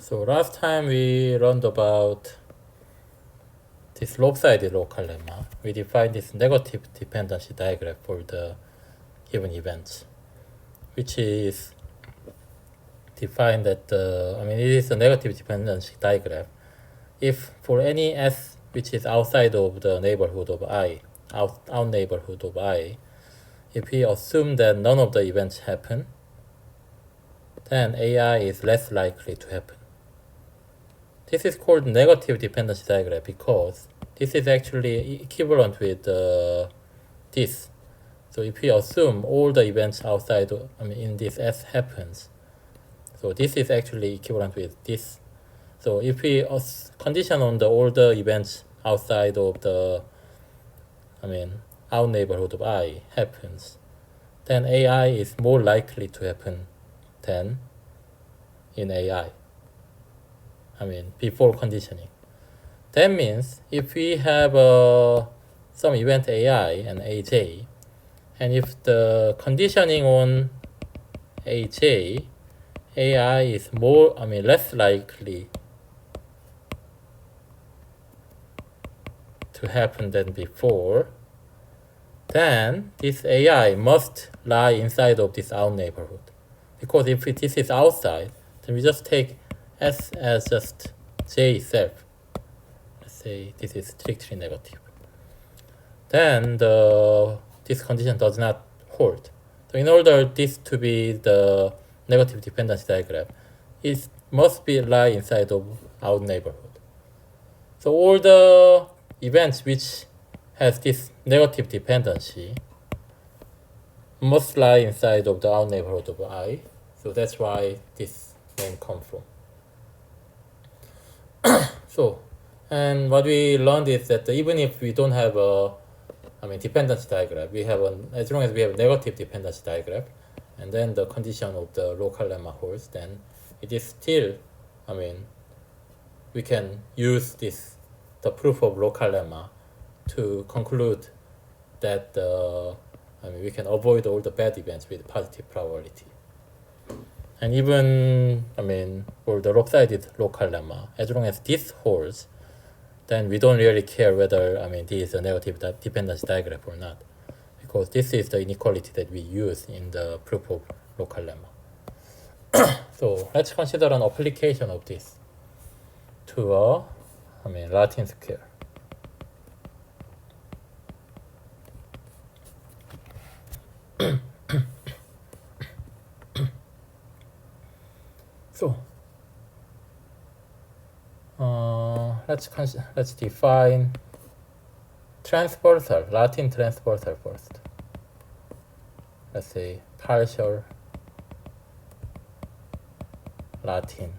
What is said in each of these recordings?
So last time we learned about this lopsided local lemma. We defined this negative dependency diagram for the given events, which is defined that it is a negative dependency diagram if for any s which is outside of the neighborhood of I, out neighborhood of I, if we assume that none of the events happen, then AI is less likely to happen. This is called negative dependency diagram because this is actually equivalent with this. So if we assume all the events outside, in this S happens, so this is actually equivalent with this. So if we condition on the all the events outside of the, out neighborhood of I happens, then AI is more likely to happen than in AI. Before conditioning. That means if we have some event AI and AJ, and if the conditioning on AJ, AI is less likely to happen than before, then this AI must lie inside of this out neighborhood. Because if this is outside, then we just take S as just J itself. Let's say this is strictly negative. Then this condition does not hold. So in order this to be the negative dependency diagram, it must be lie inside of out neighborhood. So all the events which has this negative dependency must lie inside of the out neighborhood of I. So that's why this name comes from. So, and what we learned is that even if we don't have a dependency diagram, we have as long as we have a negative dependency diagram, and then the condition of the local lemma holds, then it is still, we can use the proof of local lemma to conclude that we can avoid all the bad events with positive probability. And even, for the lopsided local lemma, as long as this holds, then we don't really care whether, this is a negative dependency diagram or not, because this is the inequality that we use in the proof of local lemma. So let's consider an application of this to a, Latin square. So let's define transversal, Latin transversal first. Let's say partial Latin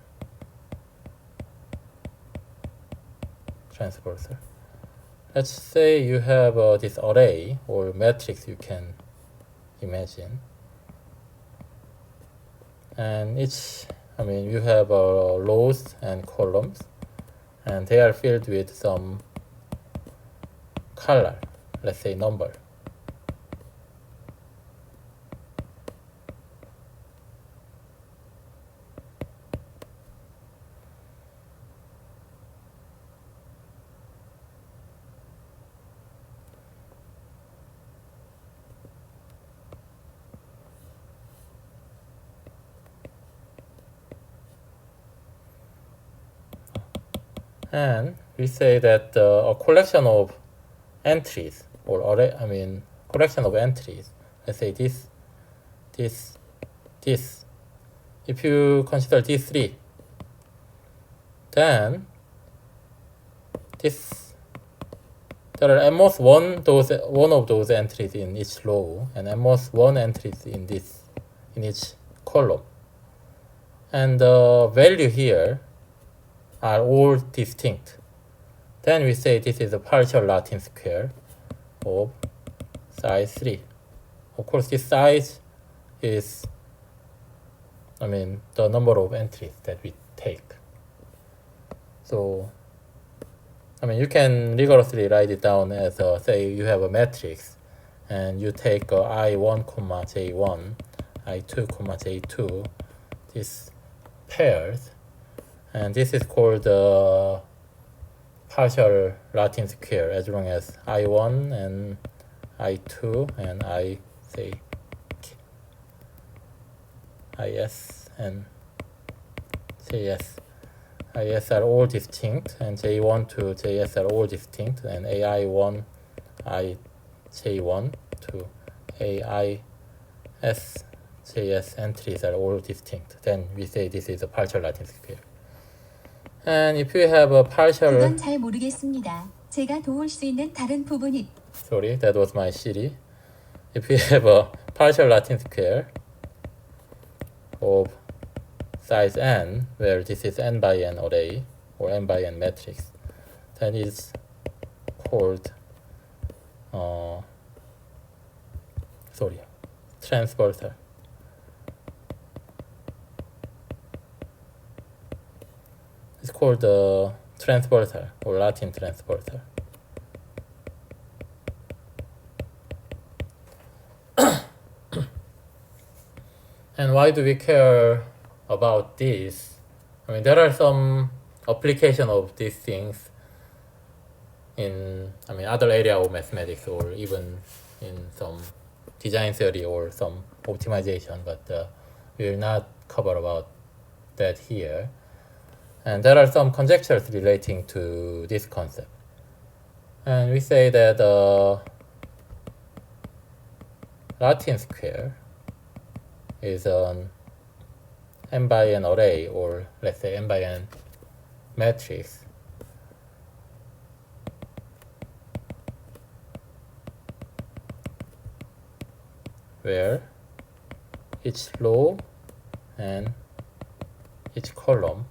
transversal. Let's say you have this array or matrix you can imagine, and it's you have rows and columns, and they are filled with some color, let's say number. And we say that a collection of entries or array, collection of entries. Let's say this. If you consider these three, then there are at most one of those entries in each row, and at most one entry in each column, and the value here are all distinct. Then we say this is a partial Latin square of size 3. Of course, this size is, the number of entries that we take. So, you can rigorously write it down as, say you have a matrix, and you take I1, J1, I2, J2, these pairs, and this is called the partial Latin square as long as I1 and I2 and I say IS and JS. IS are all distinct and J1 to JS are all distinct, and AI1, IJ1 to AIS, JS entries are all distinct. Then we say this is a partial Latin square. And if you have a partial, 그건 잘 모르겠습니다. 제가 도울 수 있는 다른 부분이 sorry, that was my Siri. If you have a partial Latin square of size n, where this is n by n array or n by n matrix, then it's called transversal. It's called transversal or Latin transversal. And why do we care about this? I mean, there are some application of these things in, I mean, other area of mathematics or even in some design theory or some optimization, but we will not cover about that here. And there are some conjectures relating to this concept. And we say that Latin square is an n by n array, or let's say n by n matrix where each row and each column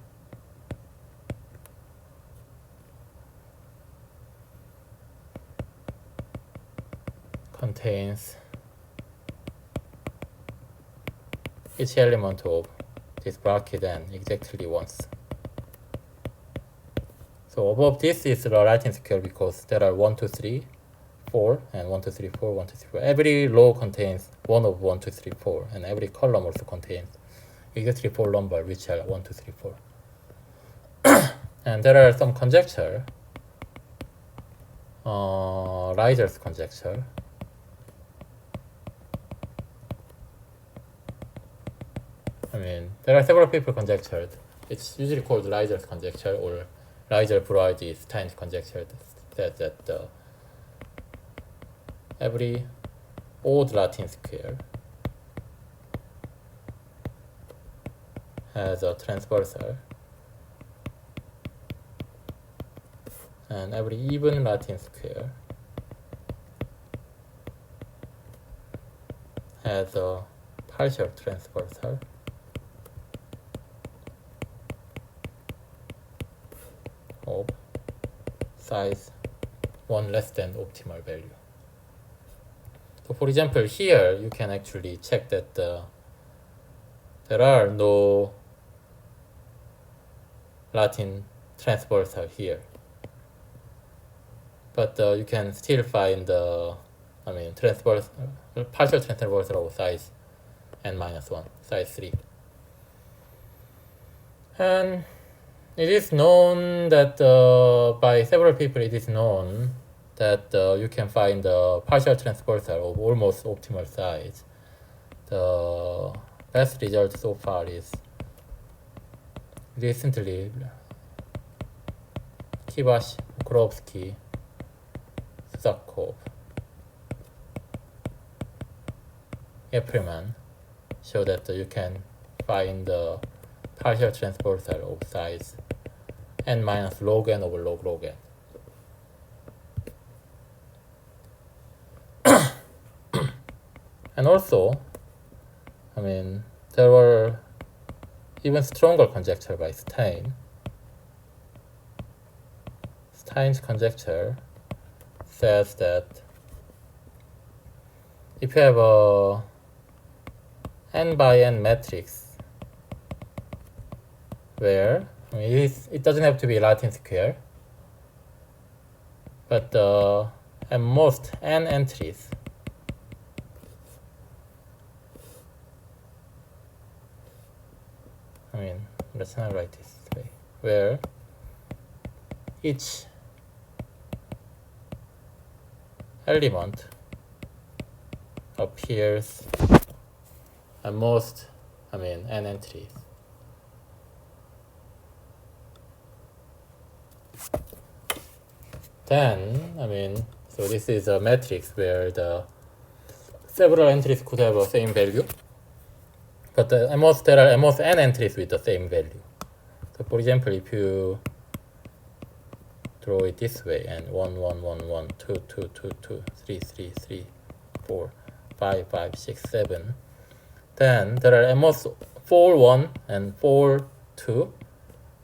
contains each element of this bracket n exactly once. So above this is the Latin square because there are 1, 2, 3, 4, and 1, 2, 3, 4, 1, 2, 3, 4. Every row contains one of 1, 2, 3, 4, and every column also contains exactly 4 numbers, which are 1, 2, 3, 4. And there are some conjecture, Rider's conjecture. I mean, there are several people conjectured. It's usually called Rider's conjecture, or Rider-Broidy-Stein conjecture, that every odd Latin square has a transversal, and every even Latin square has a partial transversal of size 1 less than optimal value. So for example, here you can actually check that there are no Latin transversal here, but you can still find the, I mean, partial transversal of size n-1, size 3. And it is known that by several people, it is known that you can find the partial transversal of almost optimal size. The best result so far is recently Kibash, Grobsky, Suzakov, Epperman show that you can find the partial transversal of size n minus log n over log n. And also, I mean, there were even stronger conjecture by Stein. Stein's conjecture says that if you have a n by n matrix where, I mean, it doesn't have to be Latin square, but at most n entries I mean, let's not write this way. where each element appears at most, n entries. Then, so this is a matrix where the several entries could have the same value, but there are at most n entries with the same value. So for example, if you draw it this way, and 1, 1, 1, 1, 2, 2, 2, 2, 3, 3, 3, 4, 5, 5, 6, 7, then there are at most 4, 1, and 4, 2,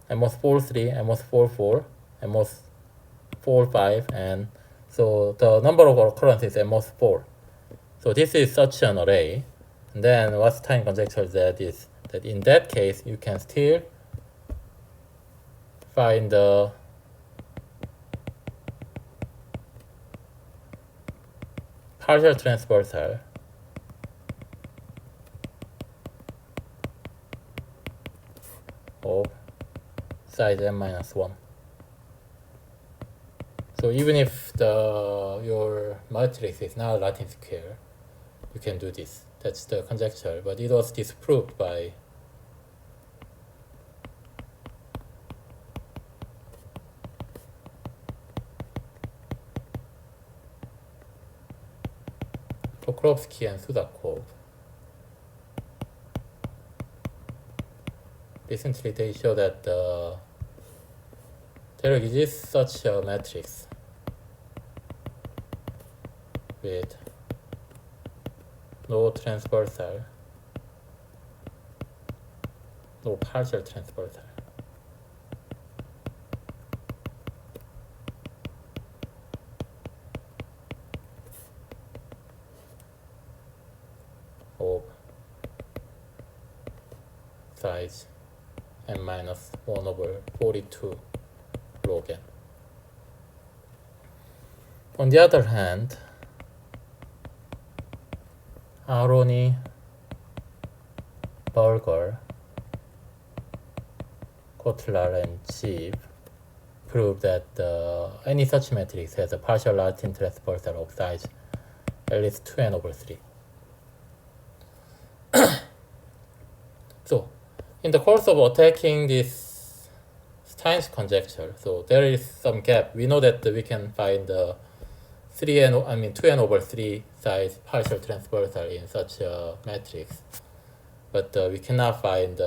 at most 4, 3, at most 4, 4, at most 4, 5, and so the number of occurrences is at most 4. So this is such an array. And then what's time conjecture that is that in that case you can still find the partial transversal of size n-1. So even if your matrix is not Latin square, you can do this. That's the conjecture, but it was disproved by Pokrovsky and Sudakov. Recently, they show that there exists such a matrix with no transversal, no partial transversal. Of size n-1/42 log n. On the other hand, Aroni, Berger, Kotlar, and Jeep prove that any such matrix has a partial Latin transversal of size at least 2n/3. So, in the course of attacking this Stein's conjecture, so there is some gap. We know that we can find 2n/3 size partial transversal in such a matrix, but we cannot find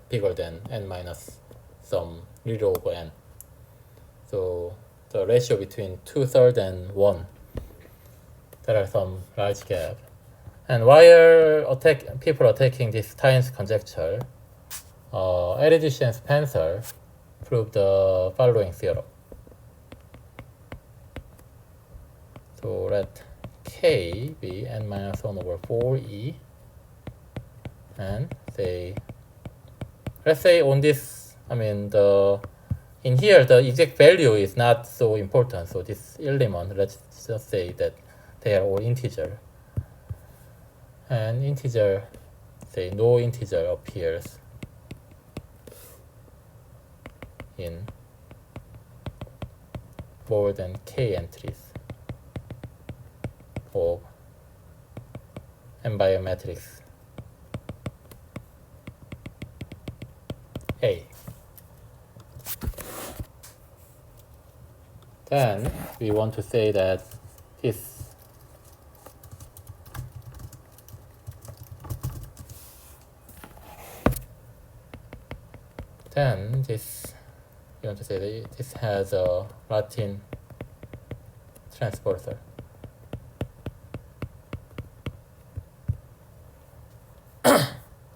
bigger than n minus some little over n. So the ratio between 2/3 and 1, there are some large gap. And while people attacking this Stein's conjecture, Erudice and Spencer proved the following theorem. So let K be n-1/4e, and let's say on this, in here the exact value is not so important. So this element, let's just say that they are all integer. And integer, say no integer appears in more than k entries of n-by-n matrix A. Then we want to say that this you want to say that this has a Latin transversal.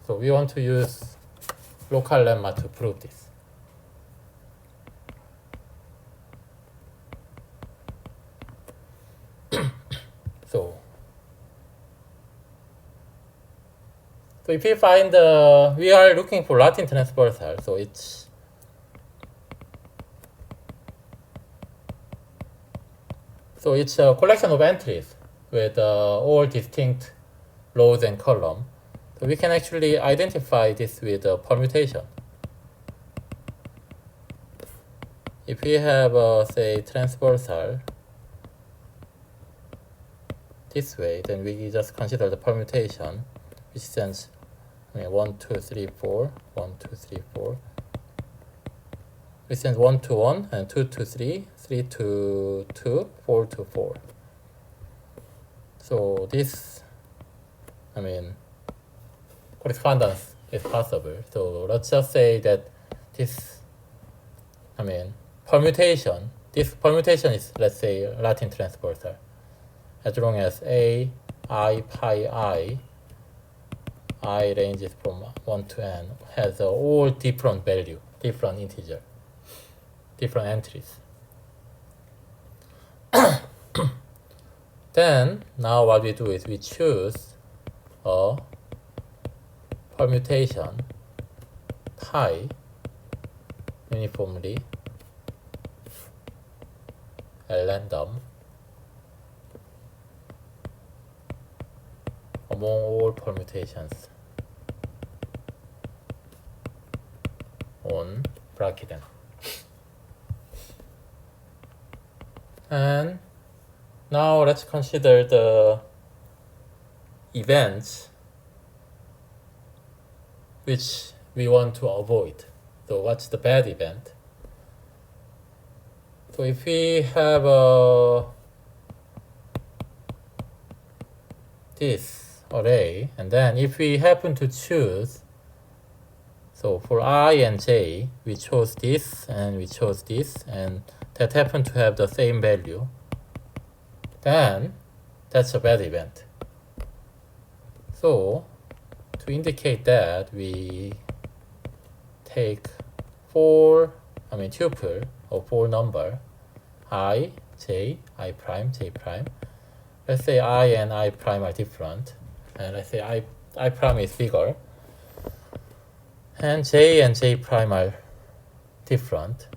So we want to use local lemma to prove this. So if we find we are looking for Latin transversal, so it's a collection of entries with all distinct rows and columns. So we can actually identify this with a permutation. if we have say transversal this way, then we just consider the permutation, which sends 1, 2, 3, 4, 1, 2, 3, 4. We send 1 to 1 and 2 to 3, 3 to 2, 4 to 4. So this, correspondence is possible. So let's just say that this, permutation, this permutation is, let's say, Latin transversal. As long as A, I, pi, I ranges from 1 to n, has all different value, different integer, different entries. Then, now what we do is we choose a permutation pi uniformly at random among all permutations on bracket n. And now let's consider the events which we want to avoid. So what's the bad event? So if we have this array, and then if we happen to choose, so for I and j, we chose this and we chose this, and that happen to have the same value, then that's a bad event. So to indicate that, we take tuple of 4 number, I, j, I prime, j prime. Let's say I and I prime are different, and let's say I prime is bigger, and j prime are different,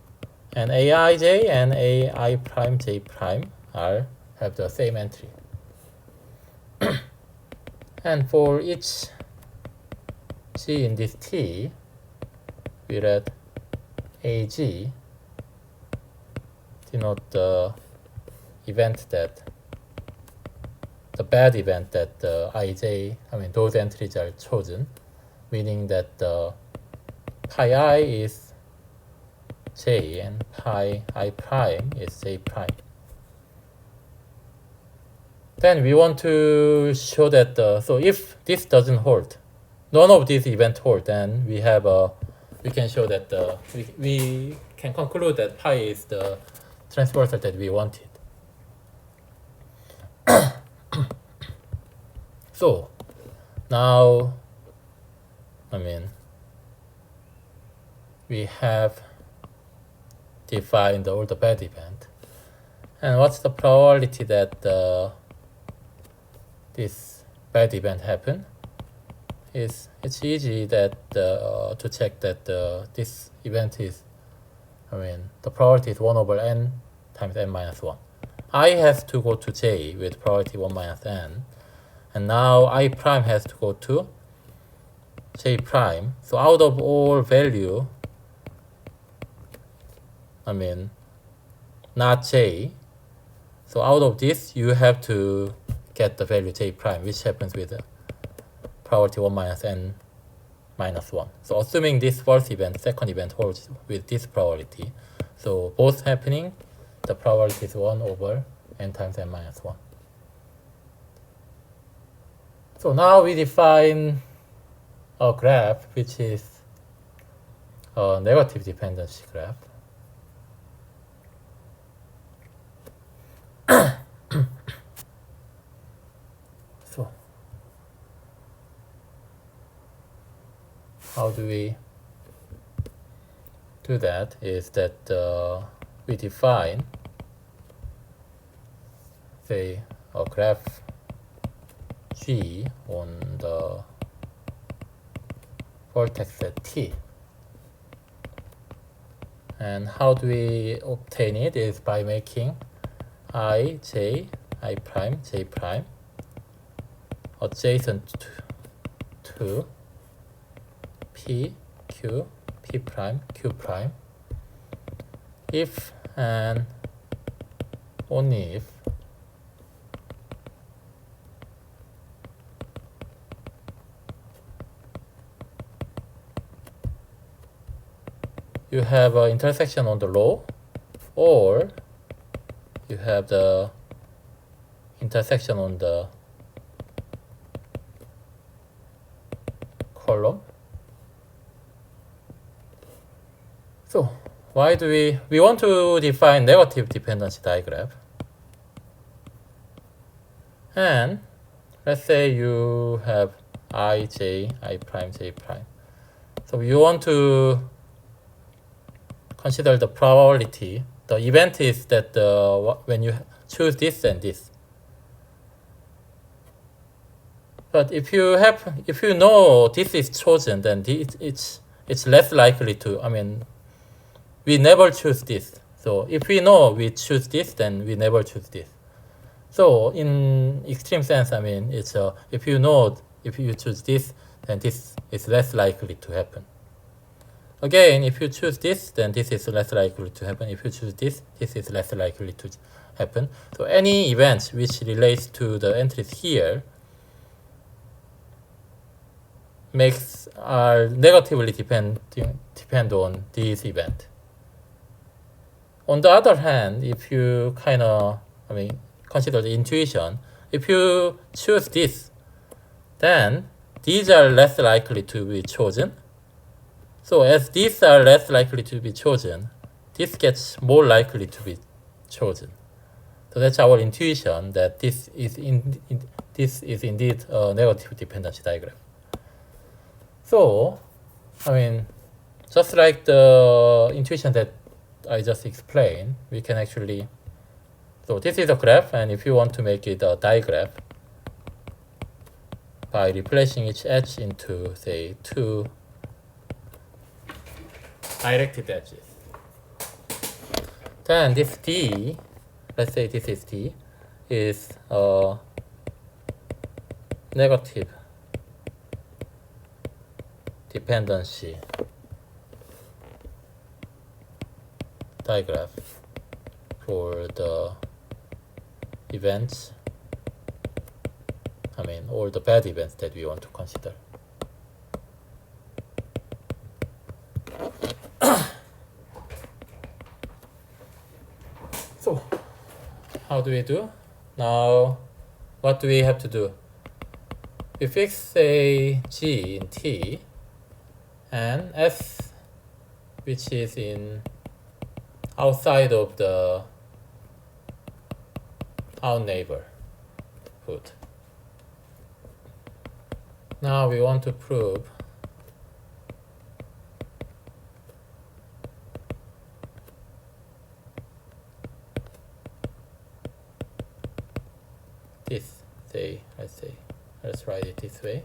and aij and ai prime j prime have the same entry. And for each g in this T, we let ag denote the event that, the bad event that the ij, those entries are chosen, meaning that the pi I is j and pi I prime is j prime. Then we want to show that so if this doesn't hold, none of these events hold, then we can show that we can conclude that pi is the transversal that we wanted. So now, we have defined all the bad event, and what's the probability that this bad event happen? It's easy that to check that this event is, the probability is 1 over n times n minus 1. I has to go to j with probability 1 minus n, and now I prime has to go to j prime. So out of all value, not j, so out of this you have to get the value j prime, which happens with probability 1 minus n minus 1. So assuming this first event, second event holds with this probability, so both happening, the probability is 1 over n times n minus 1. So now we define a graph which is a negative dependency graph. So how do we do that? Is that we define, say, a graph G on the vertex set T. And how do we obtain it? Is by making I, j, I prime, j prime adjacent to P, Q, P prime, Q prime if and only if you have an intersection on the row, or you have the intersection on the column. So why do we want to define negative dependency diagram? And let's say you have I, j, I prime, j prime. So you want to consider the probability. The event is that when you choose this and this. But if you know this is chosen, then it's less likely to. I mean, we never choose this. So if we know we choose this, then we never choose this. So in extreme sense, I mean, it's if you choose this, then this is less likely to happen. Again, if you choose this, then this is less likely to happen. If you choose this, this is less likely to happen. So any event which relates to the entries here are negatively depend on this event. On the other hand, if you consider the intuition, if you choose this, then these are less likely to be chosen. So as these are less likely to be chosen, this gets more likely to be chosen. So that's our intuition that this is indeed a negative dependency diagram. So, I mean, just like the intuition that I just explained, we can actually, so this is a graph, and if you want to make it a digraph, by replacing each edge into, say, two directed edges. Then this D, let's say this is D, is a negative dependency diagram for the events, all the bad events that we want to consider. So, how do we do? Now, what do we have to do? We fix a G in T and S, which is in outside of the our neighborhood. Now we want to prove this. Let's write it this way.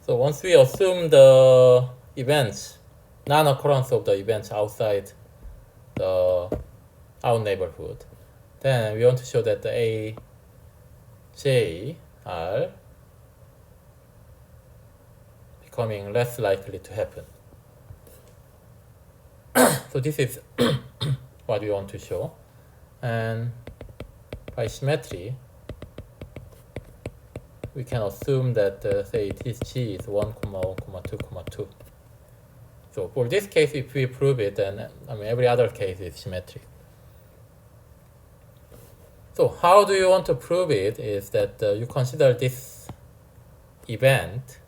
So once we assume the events, non-occurrence of the events outside our neighborhood, then we want to show that the A, J are becoming less likely to happen. So this is what we want to show. And by symmetry, we can assume that say this G is 1, 1, 2, 2. So for this case, if we prove it, then every other case is symmetric. So how do you want to prove it is that you consider this event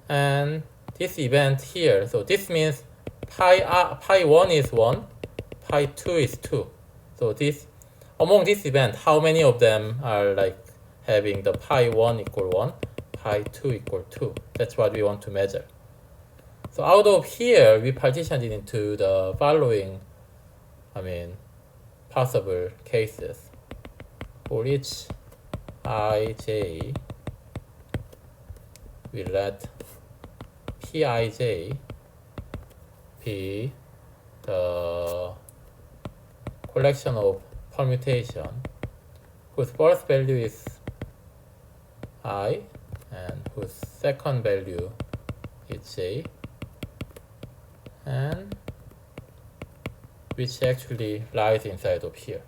and this event here. So this means pi 1 is 1, pi 2 is 2. So this among this event, how many of them are like having the pi 1 equal 1, pi 2 equal 2? That's what we want to measure. So out of here, we partitioned it into the following, possible cases. For each I, j, we let Pij be the collection of permutation whose first value is I and whose second value is J, and which actually lies inside of here.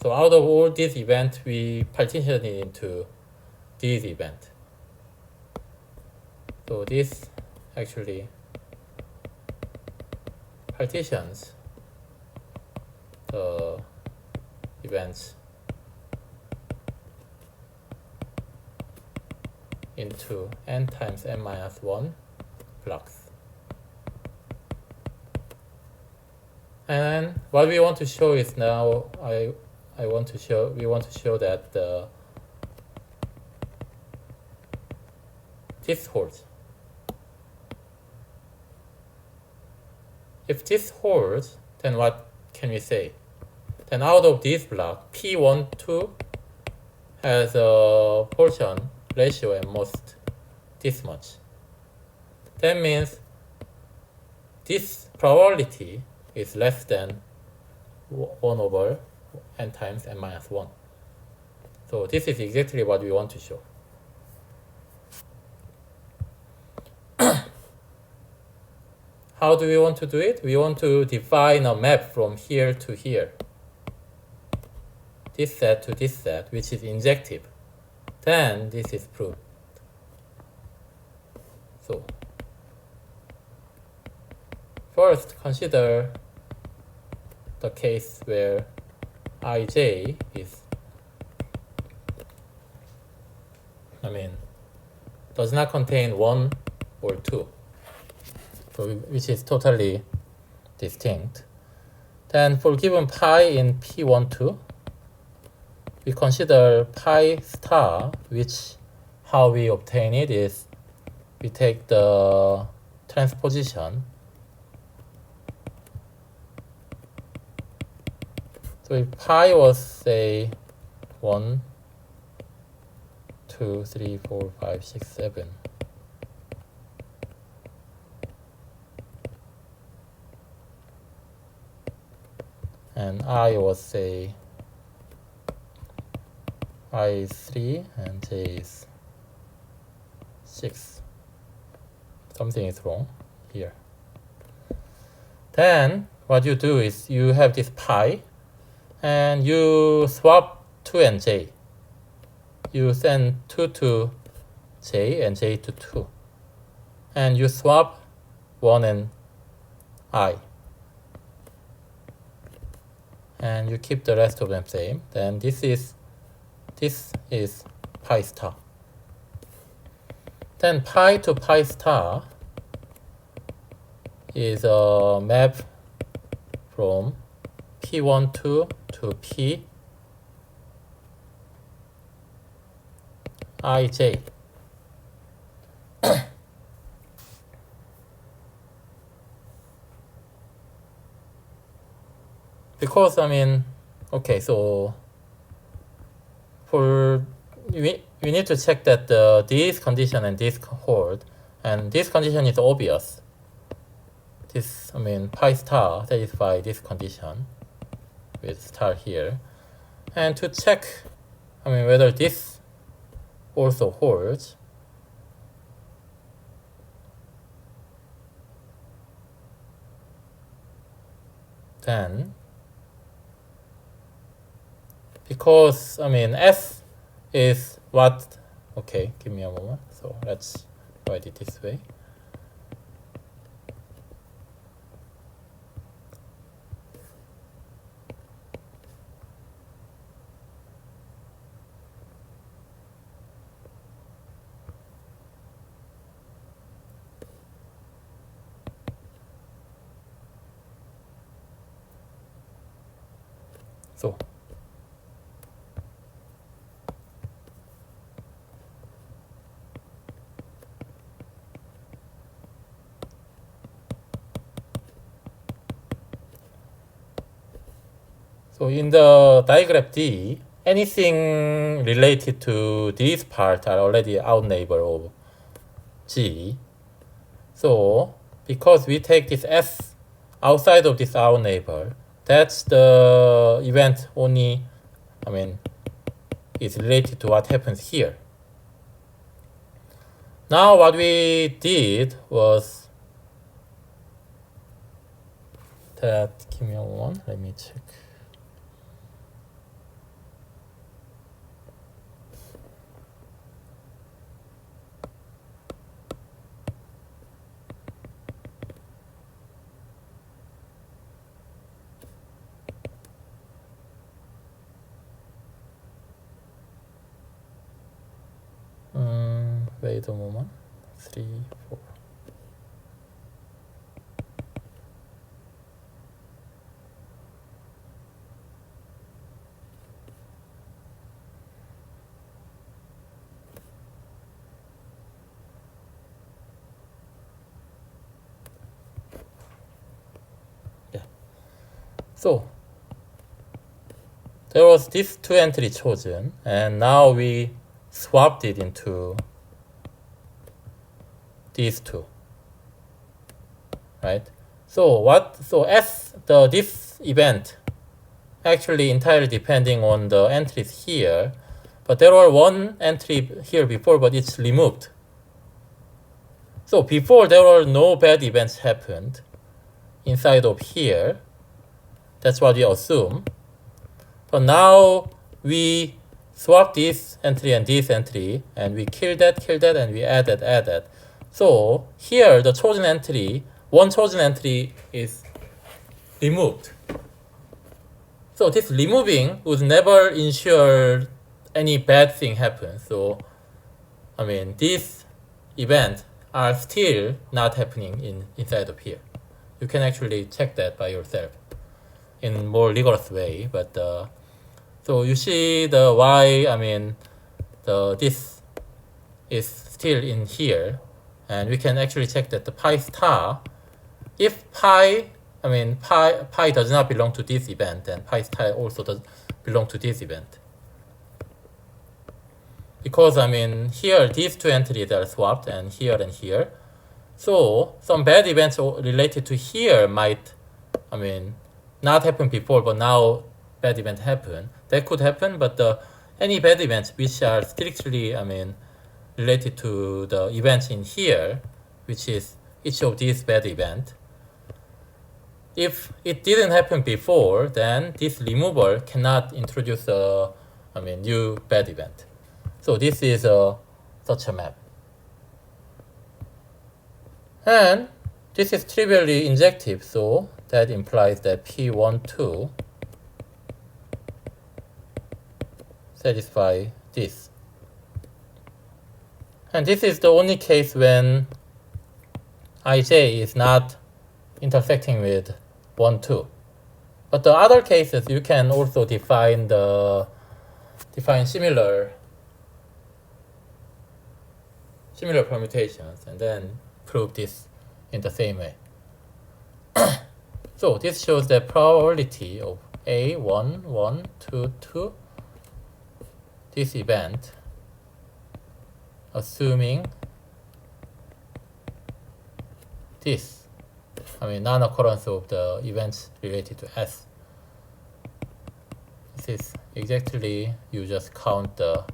So out of all these events, we partition it into these events. So this actually partitions the events into n times n minus 1 blocks. And what we want to show is now we want to show that this holds. If this holds, then what can we say? Then out of this block, P12 has a portion ratio at most this much. That means this probability is less than 1 over n times n minus 1. So this is exactly what we want to show. How do we want to do it? We want to define a map from here to here. This set to this set, which is injective. Then this is proved. So first, consider the case where ij is, does not contain 1 or 2, so which is totally distinct. Then for given pi in P12, we consider pi star, which how we obtain it is we take the transposition. So if pi was, say, 1, 2, 3, 4, 5, 6, 7, and I was, say, I is 3 and j is 6. Something is wrong here. Then what you do is you have this pi and you swap 2 and j. You send 2 to j and j to 2. And you swap 1 and I. And you keep the rest of them same. Then this is pi star. Then pi to pi star is a map from P12 to P ij. Because okay, so for we need to check that this condition and this hold, and this condition is obvious. This pi star satisfies this condition with star here, and to check whether this also holds, then because S is what, okay, give me a moment. So let's write it this way. So in the diagram D, anything related to this part are already out neighbor of G. So because we take this S outside of this out neighbor, that's the event only, is related to what happens here. Now what we did was that, give me a moment, let me check. Wait a moment. 3, 4. Yeah. So there was this 2 entry chosen, and now we swapped it into these two, right? So this event actually entirely depending on the entries here, but there were one entry here before, but it's removed. So before there were no bad events happened inside of here. That's what we assume. But now we swap this entry and this entry, and we kill that, and we add that. So here the chosen entry, one chosen entry is removed. So this removing would never ensure any bad thing happens. So I mean, these events are still not happening inside of here. You can actually check that by yourself in more rigorous way. But so you see the why, I mean, this is still in here, and we can actually check that the pi star, if pi does not belong to this event, then pi star also does belong to this event. Because I mean, here these two entities are swapped, and here. So some bad events related to here might, I mean, not happen before, but now bad event happen. That could happen, but any bad events which are strictly, I mean, related to the events in here, which is each of these bad events, if it didn't happen before, then this removal cannot introduce a, I mean, new bad event. So this is such a map. And this is trivially injective, so that implies that P12 satisfy this. And this is the only case when IJ is not intersecting with 1, 2. But the other cases, you can also define similar permutations and then prove this in the same way. So this shows the probability of A 1, 1, 2, 2, this event, assuming this, I mean, non-occurrence of the events related to S. This is exactly, you just count the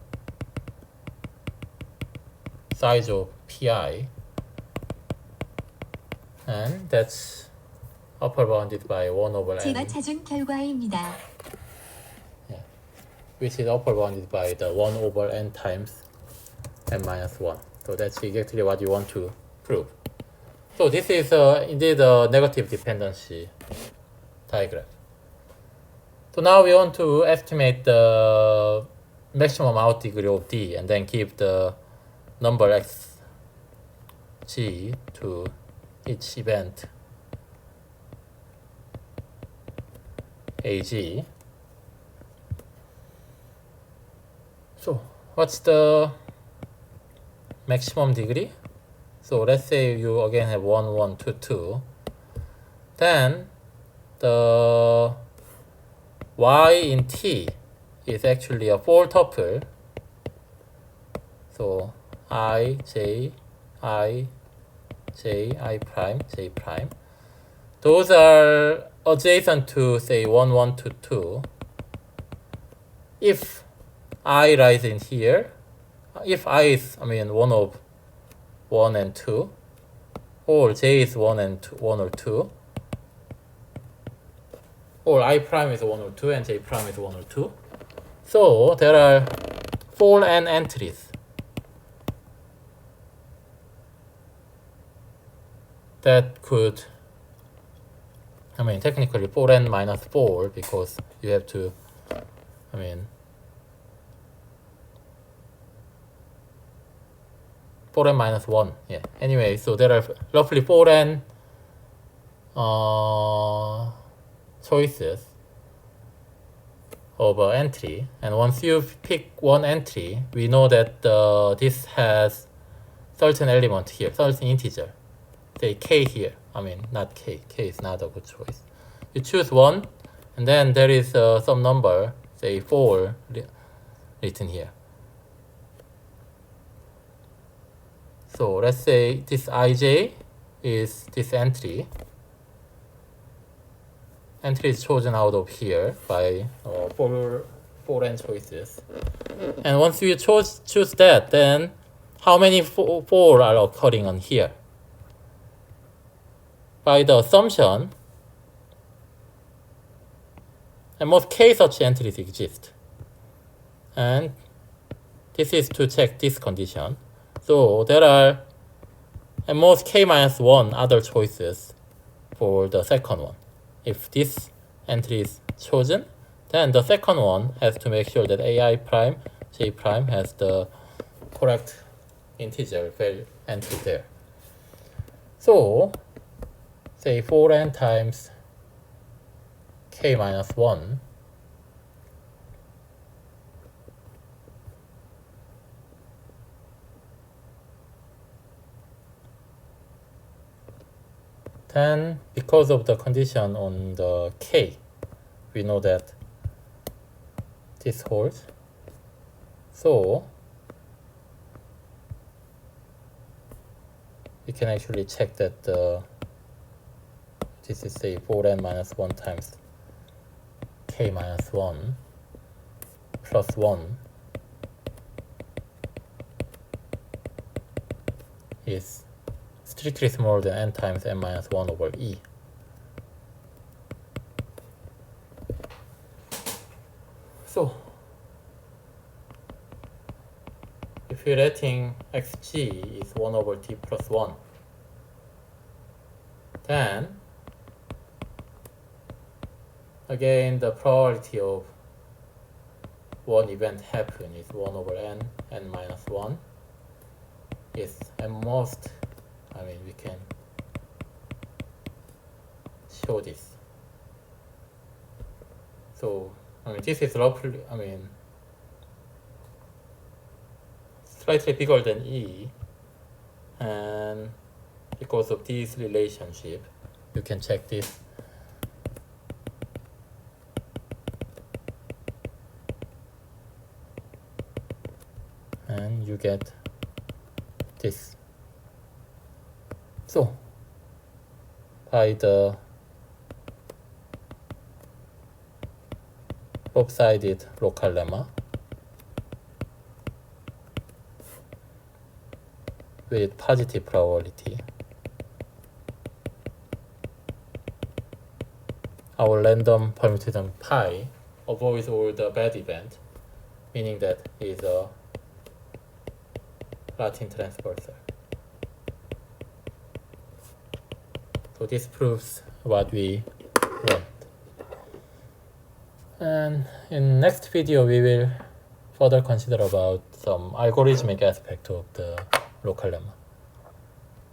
size of Pi, and that's upper bounded by 1 over 제가 n, 찾은 결과입니다. which is upper bounded by the 1 over n times n minus 1. So that's exactly what you want to prove. So this is indeed a negative dependency diagram. So now we want to estimate the maximum out degree of D and then give the number x g to each event ag. So what's the maximum degree? So let's say you again have 1, 1, 2, 2. Then the y in T is actually a 4 tuple. So I, j, I, j, I prime, j prime. Those are adjacent to say 1, 1, 2, 2. If I lies in here, if I is, I mean, one of 1 and 2, or j is 1 and 2, 1 or 2, or I prime is 1 or 2 and j prime is 1 or 2. So there are 4 n entries that could, I mean, technically 4n minus 4 because you have to, I mean, 4n minus 1. Yeah. Anyway, so there are roughly 4n choices of an entry, and once you pick one entry, we know that this has certain element here, certain integer. Say k here. I mean, not k. K is not a good choice. You choose one, and then there is some number, say 4, written here. So let's say this ij is this entry. Entry is chosen out of here by 4n choices. And once you choose that, then how many 4 are occurring on here? By the assumption, and most k such entries exist. And this is to check this condition. So there are at most k minus 1 other choices for the second one. If this entry is chosen, then the second one has to make sure that ai prime, j prime has the correct integer value entry there. So say 4n times k minus 1 then because of the condition on the k, we know that this holds. So we can actually check that this is say 4n minus 1 times k minus 1 plus 1 is strictly smaller than n times n minus 1 over e. So if you're letting xg is 1 over t plus 1, then again the probability of one event happen is 1 over n minus 1 is at most, I mean, we can show this. So, I mean, this is roughly, I mean, slightly bigger than E, and because of this relationship, you can check this. And you get this. So, by the lopsided local lemma with positive probability, our random permutation pi avoids all the bad event, meaning that it is a Latin transversal. So this proves what we want. And in next video we will further consider about some algorithmic aspect of the local lemma.